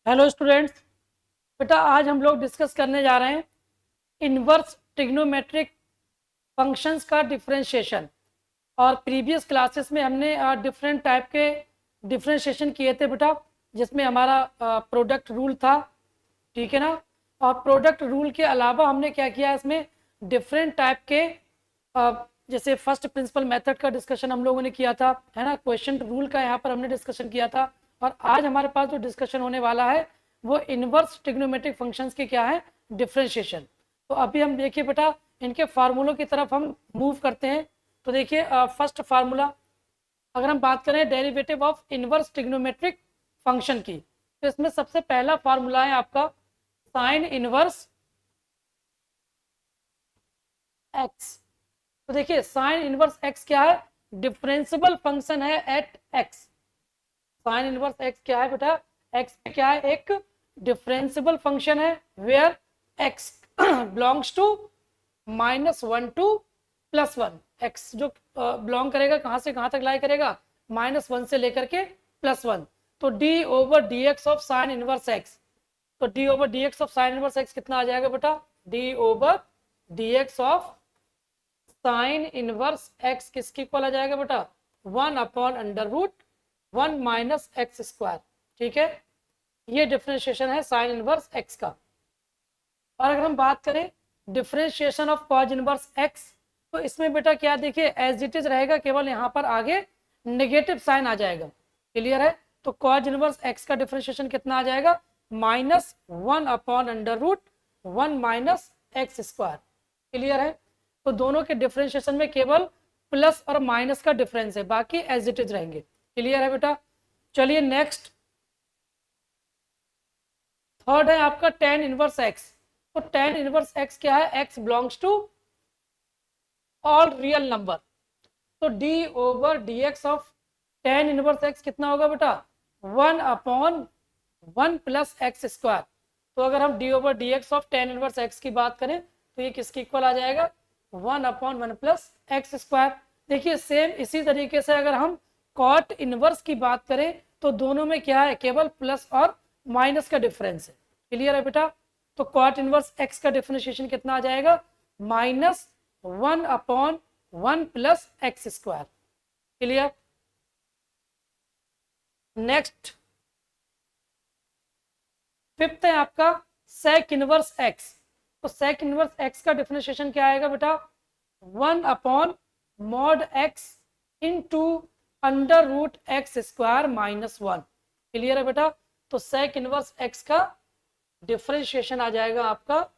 Hello students. बेटा आज हम लोग डिस्कस करने जा रहे हैं इनवर्स ट्रिग्नोमेट्रिक फंक्शंस का डिफरेंशिएशन। और प्रीवियस क्लासेस में हमने डिफरेंट टाइप के डिफरेंशिएशन किए थे बेटा, जिसमें हमारा प्रोडक्ट रूल था, ठीक है ना। और प्रोडक्ट रूल के अलावा हमने क्या किया, इसमें डिफरेंट टाइप के जैसे फर्स्ट प्रिंसिपल मेथड का डिस्कशन हम लोगों ने किया था, है ना। क्वेश्चन रूल का यहाँ पर हमने डिस्कशन किया था। और आज हमारे पास जो डिस्कशन होने वाला है वो इनवर्स ट्रिग्नोमेट्रिक फंक्शंस के क्या है, डिफरेंशिएशन। तो अभी हम देखिए बेटा, इनके फार्मूलों की तरफ हम मूव करते हैं। तो देखिए फर्स्ट फार्मूला, अगर हम बात करें derivative of inverse trigonometric function की, तो इसमें सबसे पहला फार्मूला है आपका साइन इनवर्स एक्स। तो देखिए साइन इनवर्स एक्स क्या है, डिफरेंशियल फंक्शन है at x. Sine inverse x क्या है बेटा, एक्स क्या है, एक डिफरेंशियल फंक्शन है where x belongs to -1 to +1। X जो बिलोंग करेगा कहाँ से कहाँ तक लाई करेगा, -1 से लेकर के +1। तो d over d x of sine inverse x, तो d over d x of sine inverse x कितना आ जाएगा बेटा, d over d x of sine inverse x किसकी इक्वल आ जाएगा बेटा, 1/√1 माइनस एक्स स्क्वायर। ठीक है, ये डिफरेंशिएशन है साइन इनवर्स एक्स का। और अगर हम बात करें differentiation of cause inverse x, तो इसमें बेटा क्या देखिए एज इट इज रहेगा, केवल यहाँ पर आगे नेगेटिव साइन आ जाएगा। क्लियर है, तो कॉज इनवर्स एक्स का डिफरेंशिएशन कितना आ जाएगा, -1/√1 माइनस एक्स स्क्वायर। क्लियर है, तो दोनों के डिफरेंशिएशन में केवल प्लस और माइनस का डिफरेंस है, बाकी एज इट इज रहेंगे। क्लियर है बेटा। चलिए नेक्स्ट, थर्ड है आपका टेन इनवर्स एक्स। तो टेन इनवर्स एक्स क्या है, x belongs to all real number. तो d over d x of tan inverse x कितना होगा बेटा, 1/1 प्लस एक्स स्क्वायर। तो अगर हम D over d x of tan inverse x की बात करें तो ये किसकी इक्वल आ जाएगा, 1/1 प्लस एक्स स्क्वायर। देखिए सेम इसी तरीके से अगर हम कॉट इनवर्स की बात करें तो दोनों में क्या है, केवल प्लस और माइनस का डिफरेंस है। क्लियर है बेटा। तो कॉट इनवर्स एक्स का डिफरेंशिएशन कितना आ जाएगा, -1/1 plus x square. Clear. Next fifth है आपका सेक इनवर्स एक्स। तो सेक इनवर्स एक्स का डिफरेंशिएशन क्या आएगा बेटा, 1/mod x into √x² -1। Clear है बेटा। तो सेक इनवर्स एक्स का डिफरेंशिएशन आ जाएगा आपका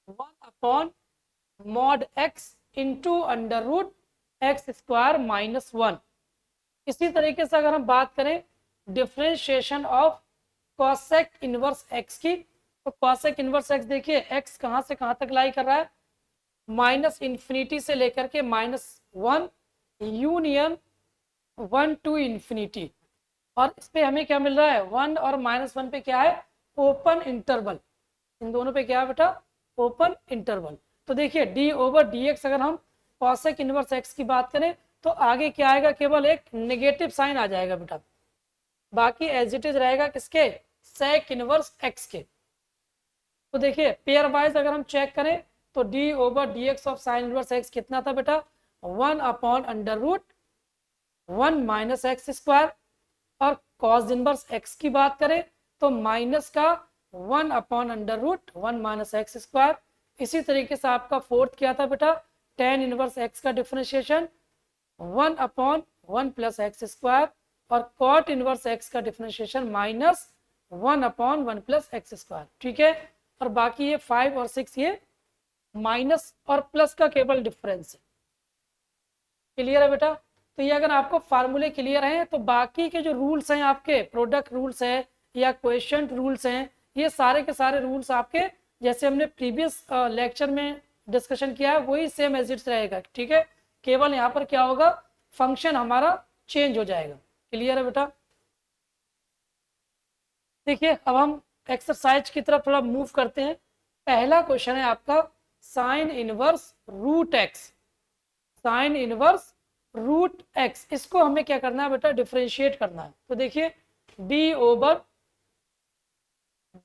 1/mod एक्स इंटू √x² -1। इसी तरीके से अगर हम बात करें differentiation of cosec inverse x की, तो कॉसेक इनवर्स एक्स देखिए एक्स कहाँ से कहाँ तक लाई कर रहा है, -∞ से लेकर के -1 यूनियन 1 टू इन्फिनिटी। और इस पे हमें क्या मिल रहा है, 1 और -1 पे क्या है, ओपन इंटरवल। इन दोनों पे क्या है बेटा, ओपन इंटरवल। तो देखिए डी ओवर डी एक्स, अगर हम कॉसेक इनवर्स एक्स की बात करें तो आगे क्या आएगा, केवल एक नेगेटिव साइन आ जाएगा बेटा, बाकी एज इट इज रहेगा किसके, सेक इनवर्स एक्स के। तो देखिए पेयर वाइज अगर हम चेक करें तो d over d x of sine inverse x कितना था बेटा, 1/√1 माइनस एक्स स्क्वायर। और कॉस इनवर्स एक्स की बात करें तो माइनस का 1/√1 माइनस एक्स स्क्वायर। इसी तरीके से आपका फोर्थ क्या था बेटा, टेन इनवर्स एक्स का डिफरेंशिएशन 1/1 प्लस एक्स स्क्वायर। और कॉट इनवर्स एक्स का डिफरेंशिएशन -1/1 प्लस एक्स स्क्वायर। ठीक है, और बाकी ये 5 और 6 ये माइनस और प्लस का केवल डिफरेंस है। क्लियर है बेटा। तो ये अगर आपको फार्मूले क्लियर हैं तो बाकी के जो रूल्स हैं आपके, प्रोडक्ट रूल्स हैं या क्वेश्चन रूल्स हैं, ये सारे के सारे रूल्स आपके जैसे हमने प्रीवियस लेक्चर में डिस्कशन किया है वही सेम एज इट्स रहेगा। ठीक है, केवल यहाँ पर क्या होगा, फंक्शन हमारा चेंज हो जाएगा। क्लियर है बेटा। देखिए अब हम एक्सरसाइज की तरफ थोड़ा मूव करते हैं। पहला क्वेश्चन है आपका sine inverse root x. Sine inverse root x, इसको हमें क्या करना है बेटा, डिफरेंशिएट करना है। तो देखिए d over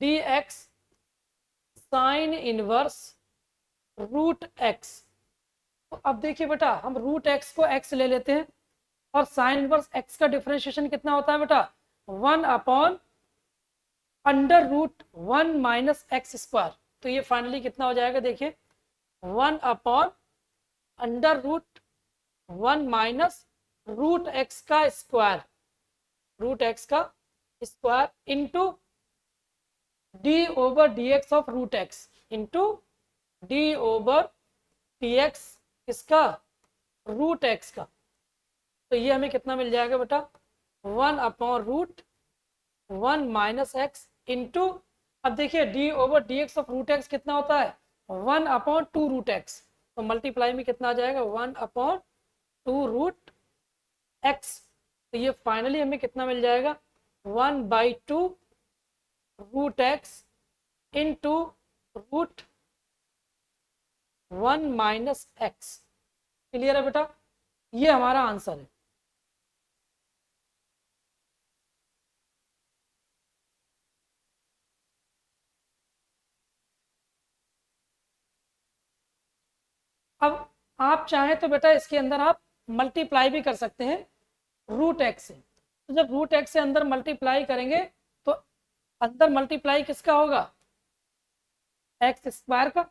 d x sine inverse root x. तो अब देखिए बेटा, हम रूट एक्स को एक्स ले लेते हैं और साइन इनवर्स एक्स का डिफरेंशिएशन कितना होता है बेटा, 1 अंडर रूट 1 - x²। तो ये फाइनली कितना हो जाएगा, देखिए 1 अंडर रूट 1 - रूट एक्स का स्क्वायर, रूट एक्स का square into d over d x of root x into d over d x इसका रूट एक्स का। तो ये हमें कितना मिल जाएगा बेटा, 1/√1 - x इंटू, अब देखिए d over d x of root x कितना होता है, 1/2√x। तो मल्टीप्लाई में कितना आ जाएगा, 1/2√x। तो ये फाइनली हमें कितना मिल जाएगा, 1/2√x इंटू √1 - x। क्लियर है बेटा, ये हमारा आंसर है। अब आप चाहें तो बेटा इसके अंदर आप मल्टीप्लाई भी कर सकते हैं रूट एक्स से। तो जब रूट एक्स से अंदर मल्टीप्लाई करेंगे तो अंदर मल्टीप्लाई किसका होगा, x² का।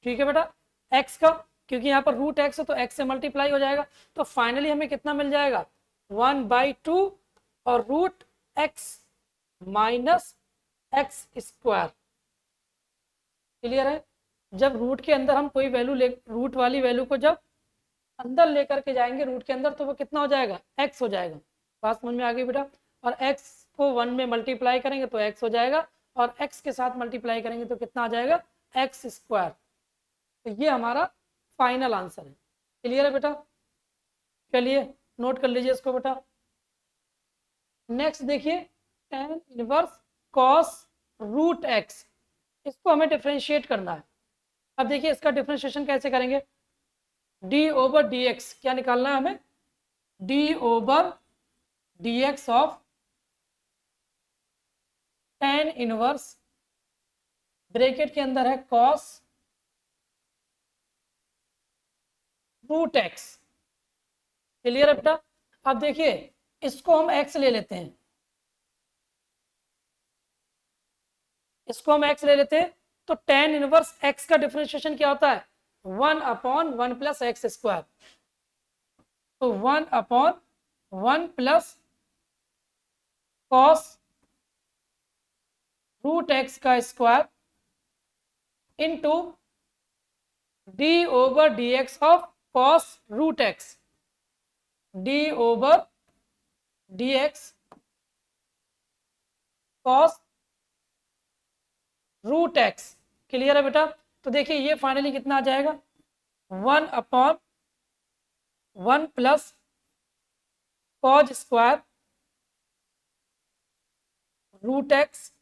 ठीक है बेटा, x का, क्योंकि यहाँ पर रूट एक्स है तो x से मल्टीप्लाई हो जाएगा। तो फाइनली हमें कितना मिल जाएगा, 1/2 और root x minus x²। Clear है, जब रूट के अंदर हम कोई वैल्यू ले, रूट वाली वैल्यू को जब अंदर लेकर के जाएंगे रूट के अंदर, तो वो कितना हो जाएगा, x हो जाएगा। बात समझ में आ गई बेटा। और x को 1 में मल्टीप्लाई करेंगे तो x हो जाएगा, और x के साथ मल्टीप्लाई करेंगे तो कितना आ जाएगा, x²। तो ये हमारा फाइनल आंसर है। क्लियर है बेटा, चलिए नोट कर लीजिए इसको बेटा। नेक्स्ट देखिए, tan inverse cos root x, इसको हमें डिफ्रेंशिएट करना है। अब देखिए इसका डिफ्रेंशिएशन कैसे करेंगे, डी ओवर डी एक्स, क्या निकालना है हमें, D over d x of tan inverse, bracket के अंदर है cos रूट एक्स। क्लियर है बेटा। अब देखिए इसको हम x ले लेते हैं, इसको हम x ले लेते हैं, तो tan इनवर्स x का डिफरेंशिएशन क्या होता है, 1/1 + x²। तो 1/1 प्लस cos रूट एक्स का square into d over d x of cos root x, d over d x cos root x. Clear है बेटा। तो देखिए ये फाइनली कितना आ जाएगा, 1/1 plus cos square root x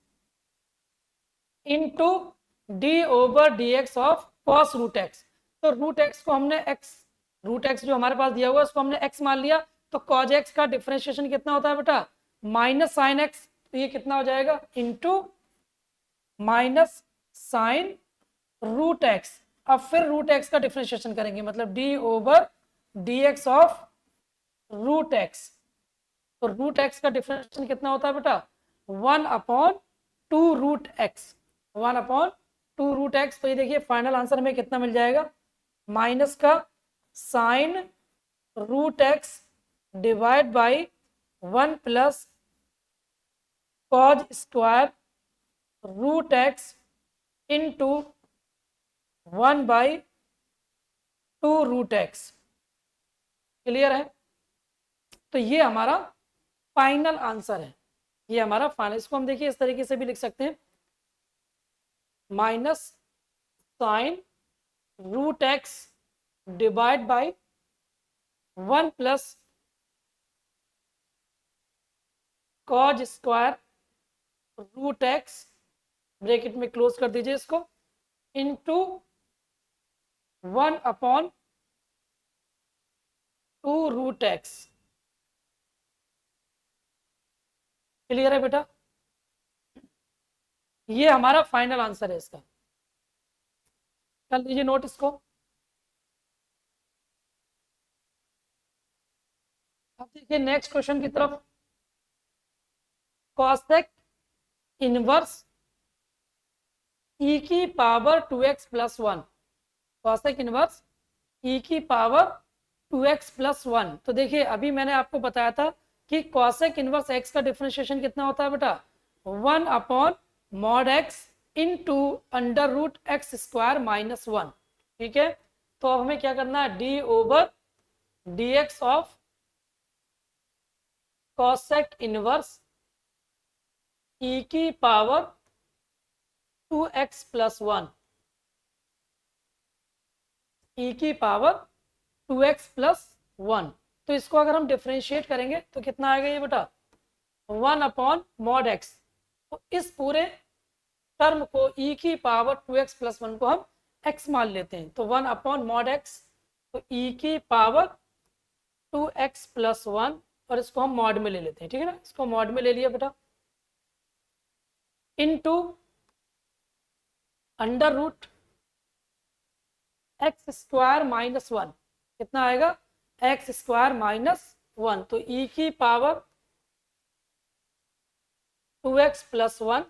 into d over d x of cos root x. तो root x को हमने x, रूट एक्स जो हमारे पास दिया हुआ है उसको हमने x मान लिया। तो cos x का डिफरेंशिएशन कितना होता है बेटा, माइनस साइन एक्स। तो ये कितना हो जाएगा, into minus sine root x. अब फिर रूट एक्स का डिफरेंशिएशन करेंगे, मतलब d over d x of root x. तो रूट एक्स का डिफरेंशिएशन कितना होता है बेटा, 1/2√x, 1/2√x। तो ये देखिए फाइनल आंसर हमें कितना मिल जाएगा, माइनस का sine root x divide by 1 plus cos square root x into 1/2√x। Clear है। तो ये हमारा फाइनल आंसर है, ये हमारा फाइनल। इसको हम देखिए इस तरीके से भी लिख सकते हैं, minus sine root x divide by 1 plus cos square root x, bracket में क्लोज कर दीजिए इसको, इंटू 1/2√x। क्लियर है बेटा। ये हमारा फाइनल आंसर है इसका। कर लीजिए नोट इसको। अब देखिए नेक्स्ट क्वेश्चन की तरफ। कॉसेक इनवर्स ई की power 2x+1। Cosec inverse e की पावर 2x+1। तो देखिए अभी मैंने आपको बताया था कि कॉसेक इनवर्स एक्स का डिफरेंशिएशन कितना होता है बेटा, 1/mod x इंटू √x² - 1। ठीक है, तो अब हमें क्या करना है, d/dx of cosec inverse e की पावर 2x+1, ई की पावर 2x+1। तो इसको अगर हम डिफ्रेंशिएट करेंगे तो कितना आएगा ये बेटा, 1/mod x। तो इस पूरे टर्म को e की पावर 2x+1 को हम x मान लेते हैं, तो 1/mod x। तो e की पावर 2x+1 और इसको हम मॉड में ले लेते हैं, ठीक है ना, इसको मॉड में ले लिया बेटा, इनटू √x² - 1। कितना आएगा, x² - 1। तो e की पावर 2x+1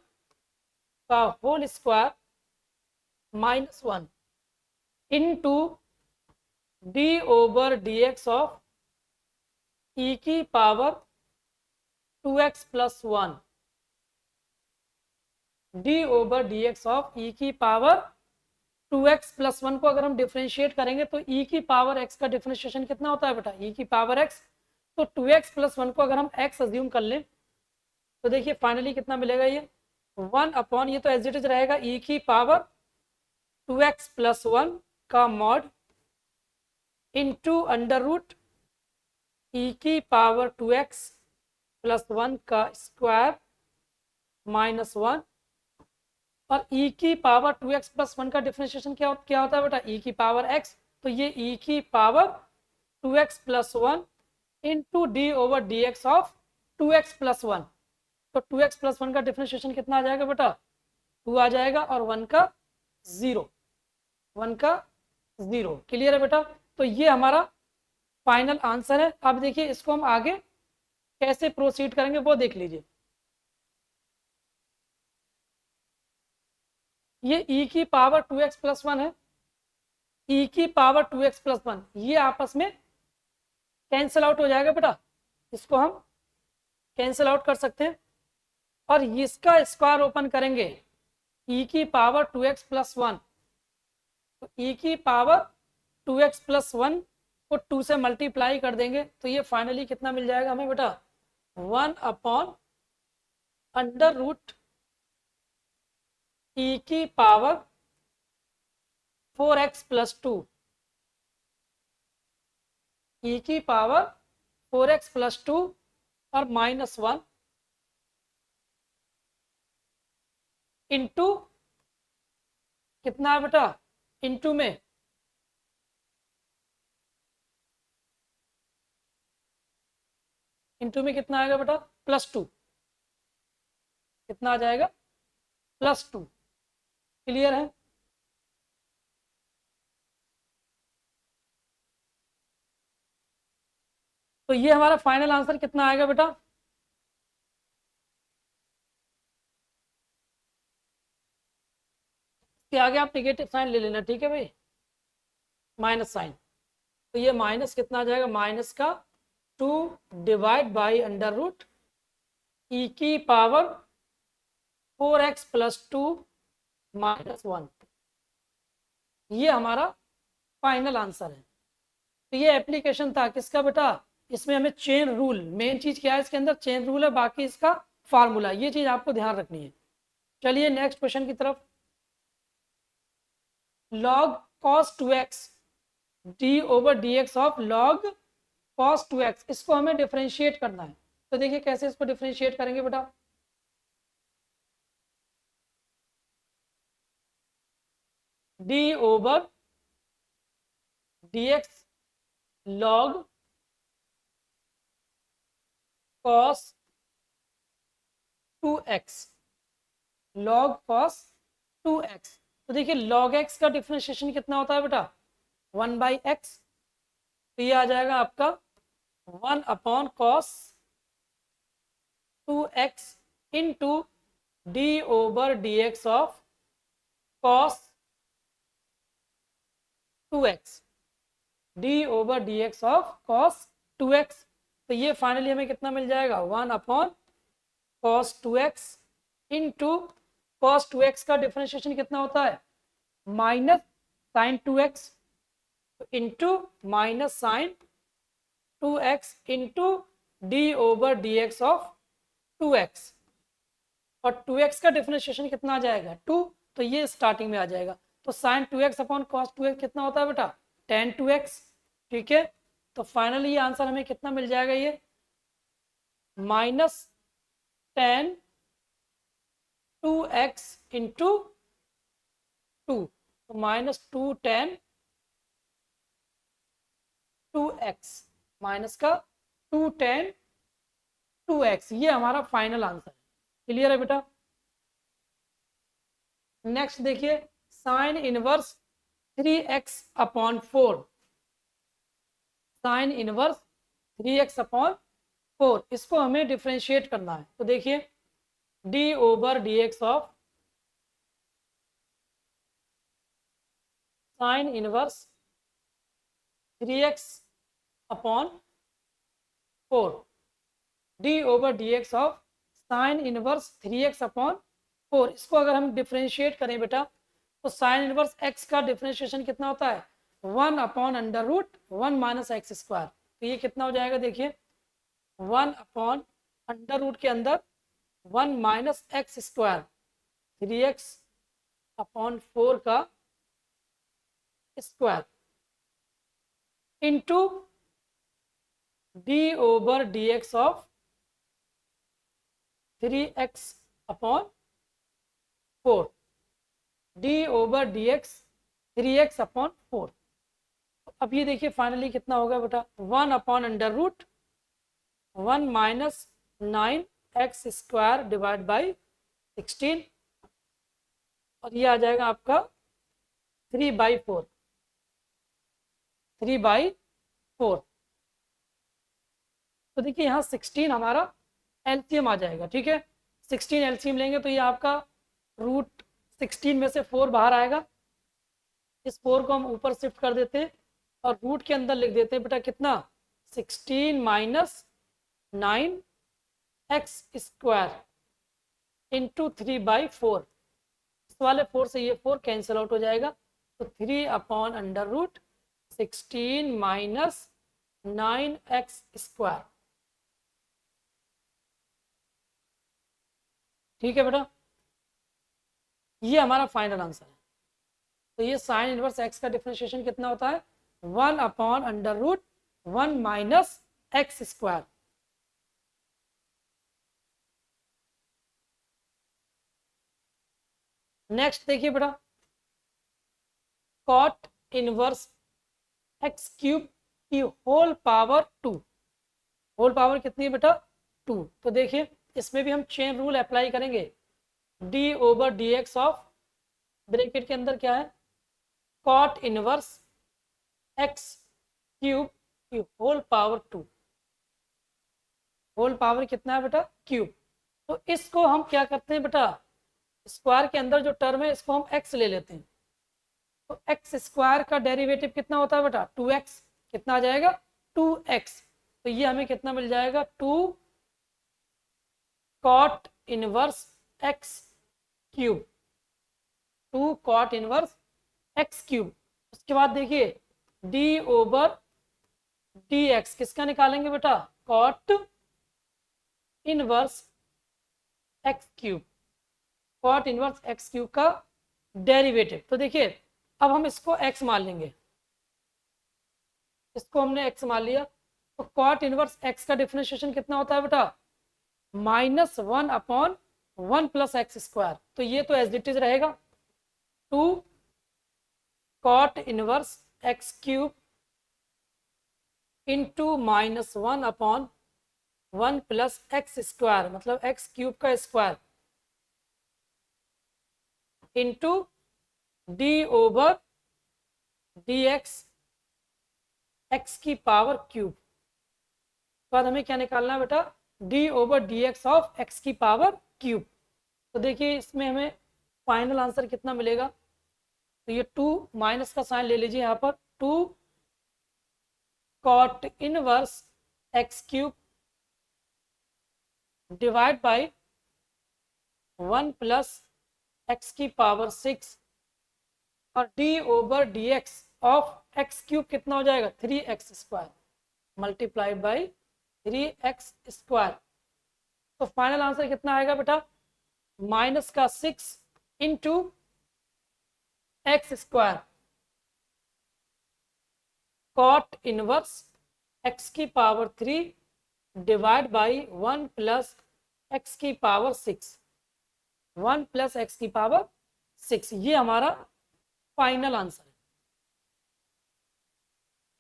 का whole square -1 into d/dx of e की power 2x+1, d/dx of e की पावर 2x+1 को अगर हम डिफ्रेंशिएट करेंगे तो e की पावर x का डिफ्रेंशिएशन कितना होता है बेटा, e की पावर x। तो 2x+1 को अगर हम x अज्यूम कर लें तो देखिए फाइनली कितना मिलेगा, ये 1 ये तो एज इट इज रहेगा e की पावर 2x+1 का मॉड इंटू e की पावर 2x+1 का स्क्वायर -1। और e की पावर 2x+1 का डिफरेंशिएशन क्या होता है बेटा, e की पावर x। तो ये e की power 2x+1 into d/dx of 2x+1। तो 2x+1 का डिफरेंशिएशन कितना आ जाएगा बेटा, 2 आ जाएगा, और 1 का 0, 1 का 0। क्लियर है बेटा। तो ये हमारा फाइनल आंसर है। अब देखिए इसको हम आगे कैसे प्रोसीड करेंगे वो देख लीजिए। ये e की पावर 2x+1 है, e की पावर 2x+1 ये आपस में कैंसिल आउट हो जाएगा बेटा, इसको हम कैंसिल आउट कर सकते हैं। और इसका स्क्वायर ओपन करेंगे, e की पावर 2x+1, तो e की पावर 2x+1 को 2 से मल्टीप्लाई कर देंगे तो ये फाइनली कितना मिल जाएगा हमें बेटा, 1/√e की पावर 4x+2, e की पावर 4x+2 और -1 इंटू कितना है बेटा, इंटू में कितना आएगा बेटा, +2। कितना आ जाएगा, +2। क्लियर है। तो ये हमारा फाइनल आंसर कितना आएगा बेटा, इसके आगे आप नेगेटिव साइन ले लेना, ठीक है भाई, माइनस साइन। तो ये माइनस कितना आ जाएगा, माइनस का 2 डिवाइड बाई √e की पावर 4x+2 -1। ये हमारा फाइनल आंसर है। तो ये एप्लीकेशन था किसका बेटा, इसमें हमें चेन रूल, मेन चीज क्या है इसके अंदर, चेन रूल है, बाकी इसका फार्मूला, ये चीज आपको ध्यान रखनी है। चलिए नेक्स्ट क्वेश्चन की तरफ। log cos 2x d/dx of log cos 2x, इसको हमें डिफरेंशिएट करना है। तो देखिए कैसे इसको डिफरेंशिएट करेंगे बेटा, d/dx log cos 2x log cos 2x। तो देखिए log x का डिफ्रेंशिएशन कितना होता है बेटा, 1/x। तो ये आ जाएगा आपका 1/cos 2x into d/dx of cos 2x, d/dx of cos 2x। तो ये फाइनली हमें कितना मिल जाएगा, 1/cos 2x into cos 2x का डिफरेंशिएशन कितना होता है, minus sine 2x into minus sine 2x into d/dx of 2x। और 2x का डिफरेंशिएशन कितना आ जाएगा, 2। तो ये स्टार्टिंग में आ जाएगा। तो sign 2x upon cos 2x कितना होता है बेटा, tan 2x। ठीक है, तो फाइनली ये आंसर हमें कितना मिल जाएगा, ये माइनस tan 2x इंटू 2। तो -2 tan 2x माइनस का 2 tan 2x, ये हमारा फाइनल आंसर है। क्लियर है बेटा। नेक्स्ट देखिए, sine inverse 3x upon 4। Sine inverse 3x upon 4, इसको हमें डिफ्रेंशिएट करना है। तो देखिए d/dx of sine inverse 3x upon 4, d/dx of sine inverse 3x upon 4। इसको अगर हम डिफ्रेंशिएट करें बेटा, तो साइन इनवर्स x का डिफ्रेंशिएशन कितना होता है, 1/√1 माइनस एक्स स्क्वायर। तो ये कितना हो जाएगा, देखिए 1/√, के अंदर 1 minus x square 3x upon 4 का square into d/dx of 3x upon 4, d/dx 3x upon 4। अब ये देखिए फाइनली कितना होगा बेटा, 1/√1 minus 9x square divide by 16, और ये आ जाएगा आपका 3/4, 3/4। तो देखिए यहाँ 16 हमारा एलसीएम आ जाएगा। ठीक है, 16 एलसीएम लेंगे तो ये आपका √16 में से 4 बाहर आएगा। इस 4 को हम ऊपर शिफ्ट कर देते हैं और रूट के अंदर लिख देते हैं बेटा कितना, 16 माइनस 9x स्क्वायर इंटू 3/4। इस वाले 4 से ये 4 कैंसिल आउट हो जाएगा। तो 3/√16 माइनस 9x स्क्वायर। ठीक है बेटा, ये हमारा फाइनल आंसर है। तो ये साइन इनवर्स x का डिफरेंशिएशन कितना होता है, 1/√1 माइनस एक्स स्क्वायर। नेक्स्ट देखिए बेटा, कॉट इनवर्स x³ की होल पावर 2। होल पावर कितनी है बेटा, 2। तो देखिए इसमें भी हम चेन रूल अप्लाई करेंगे, d/dx ऑफ ब्रैकेट के अंदर क्या है, कॉट इनवर्स x³ की होल पावर 2। होल पावर कितना है बेटा, क्यूब। तो इसको हम क्या करते हैं बेटा, स्क्वायर के अंदर जो टर्म है इसको हम x ले लेते हैं। तो एक्स स्क्वायर का डेरिवेटिव कितना होता है बेटा, 2x। कितना आ जाएगा, 2x। तो ये हमें कितना मिल जाएगा, 2 cot inverse x³, 2 cot inverse x³। उसके बाद देखिए d/dx किसका निकालेंगे बेटा, cot inverse x³, cot inverse x³ का डेरिवेटिव। तो देखिए अब हम इसको x मान लेंगे, इसको हमने x मान लिया। तो कॉट इनवर्स x का डिफरेंशिएशन कितना होता है बेटा, -1/1 प्लस एक्स स्क्वायर। तो ये तो एज इट इज रहेगा, 2 cot inverse x³ into -1/1 plus x square, मतलब x³ का square into d over d x x की पावर क्यूब। बाद हमें क्या निकालना है बेटा, d over d x of x की पावर क्यूब। तो देखिए इसमें हमें फाइनल आंसर कितना मिलेगा, तो ये 2 माइनस का साइन ले लीजिए यहाँ पर, 2 cot inverse x cube divide by 1 plus x की पावर 6 और d over d x of x cube कितना हो जाएगा, 3x square multiplied by 3x square. तो फाइनल आंसर कितना आएगा बेटा, माइनस का 6 into x square cot inverse x की power 3 divide by 1 plus x की पावर 6, 1 प्लस एक्स की पावर 6, ये हमारा फाइनल आंसर है।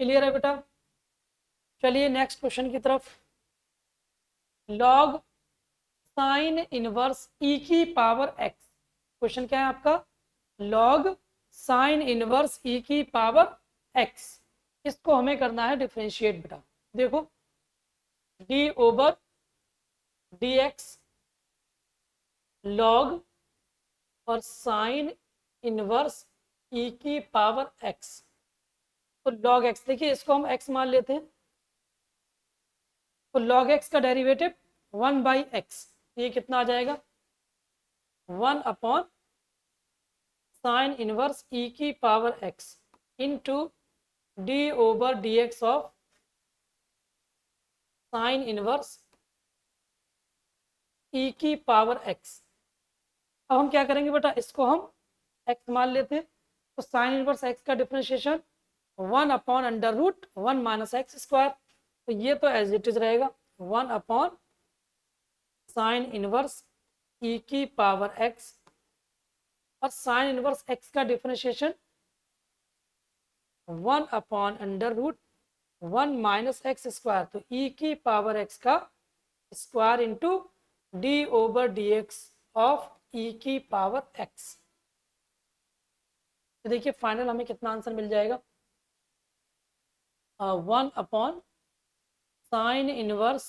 क्लियर है बेटा। चलिए नेक्स्ट क्वेश्चन की तरफ। लॉग साइन इनवर्स ई की पावर एक्स। क्वेश्चन क्या है आपका, लॉग साइन इनवर्स ई की पावर एक्स, इसको हमें करना है डिफरेंशिएट बेटा। देखो D over d x log और साइन इनवर्स ई की पावर एक्स, तो लॉग एक्स, देखिए इसको हम एक्स मान लेते हैं, तो लॉग एक्स का डेरिवेटिव 1 बाई एक्स, ये कितना आ जाएगा, 1 अपॉन साइन इनवर्स ई की power x into d over d x of sine inverse e की पावर एक्स। अब हम क्या करेंगे बेटा, इसको हम एक्स मान लेते हैं, तो साइन इनवर्स एक्स का differentiation 1 upon under root 1 minus x square, तो ये तो एज इट इज रहेगा 1 अपॉन साइन इनवर्स ई की पावर एक्स, और साइन इनवर्स एक्स का differentiation 1 upon under root 1 minus x square, तो ई की पावर एक्स का square into d over d x of e की पावर एक्स। तो देखिए फाइनल हमें कितना आंसर मिल जाएगा, 1 अपॉन साइन इनवर्स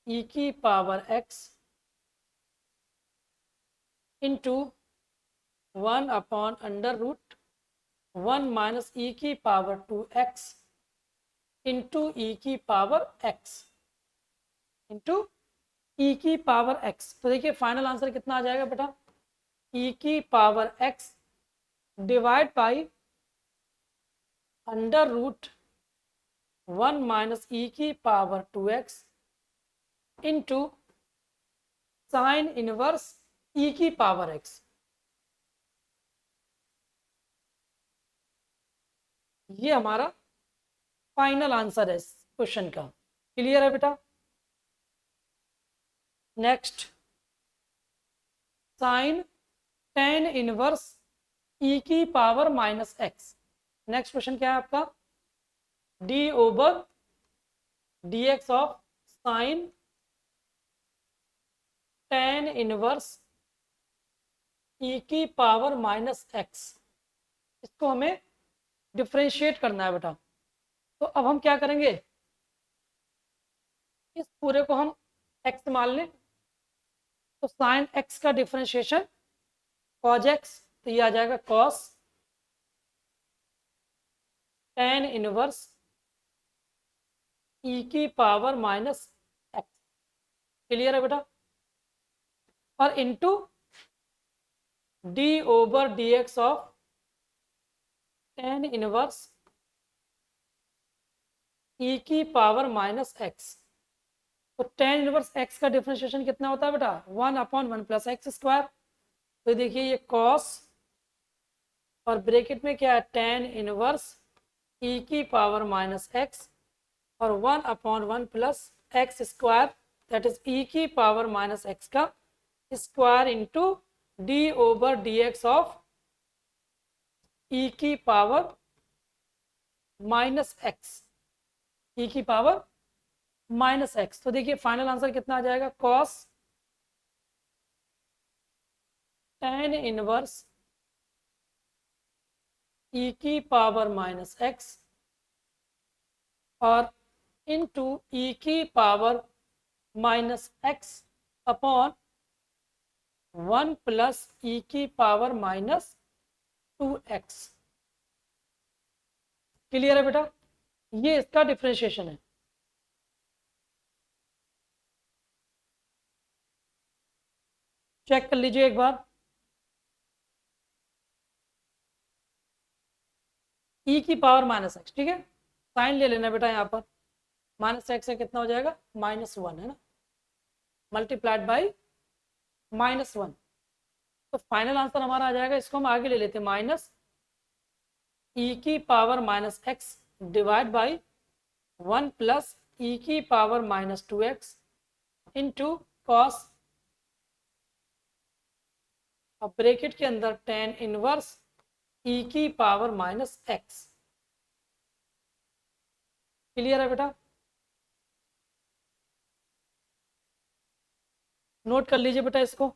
ई की power x into 1 upon under root 1 minus e की पावर 2x इंटू ई की पावर x इंटू ई की पावर x। तो देखिए फाइनल आंसर कितना आ जाएगा बेटा, ई की power x divide by under root 1 minus e की power 2x into sine inverse e की पावर x। ये हमारा फाइनल आंसर है इस क्वेश्चन का। क्लियर है बेटा। Next, sine tan inverse e की power minus x. Next question क्या है आपका, d over d x of sine tan inverse e की पावर माइनस एक्स, इसको हमें डिफ्रेंशिएट करना है बेटा। तो अब हम क्या करेंगे, इस पूरे को हम x मान लें, तो साइन x का डिफ्रेंशिएशन cos x, तो ये आ जाएगा cos tan इनवर्स e की पावर माइनस x। क्लियर है बेटा। और into d over dx of tan inverse e की पावर माइनस x। तो tan इनवर्स x का डिफरेंशिएशन कितना होता है बेटा, 1 अपॉन 1 प्लस एक्स स्क्वायर। तो देखिए ये cos और ब्रैकेट में क्या है tan इनवर्स e की पावर माइनस x और 1 upon 1 plus x square, that is e की पावर माइनस x का square into d over dx of e की पावर माइनस x, e की पावर माइनस एक्स। तो देखिए फाइनल आंसर कितना आ जाएगा, cos tan इनवर्स e की पावर माइनस एक्स और इनटू e की power minus x upon 1 plus e की पावर माइनस 2x। क्लियर है बेटा? ये इसका डिफरेंशिएशन है। चेक कर लीजिए एक बार। e की पावर माइनस एक्स, ठीक है, साइन ले लेना बेटा यहाँ पर। माइनस एक्स से कितना हो जाएगा? -1 है ना, मल्टीप्लाइड बाई -1। तो फाइनल आंसर हमारा आ जाएगा, इसको हम आगे ले लेते हैं, माइनस e की power minus x divide by 1 plus e की power minus 2x into cos, अब ब्रैकेट के अंदर tan इनवर्स e की पावर माइनस एक्स। क्लियर है बेटा? नोट कर लीजिए बेटा इसको।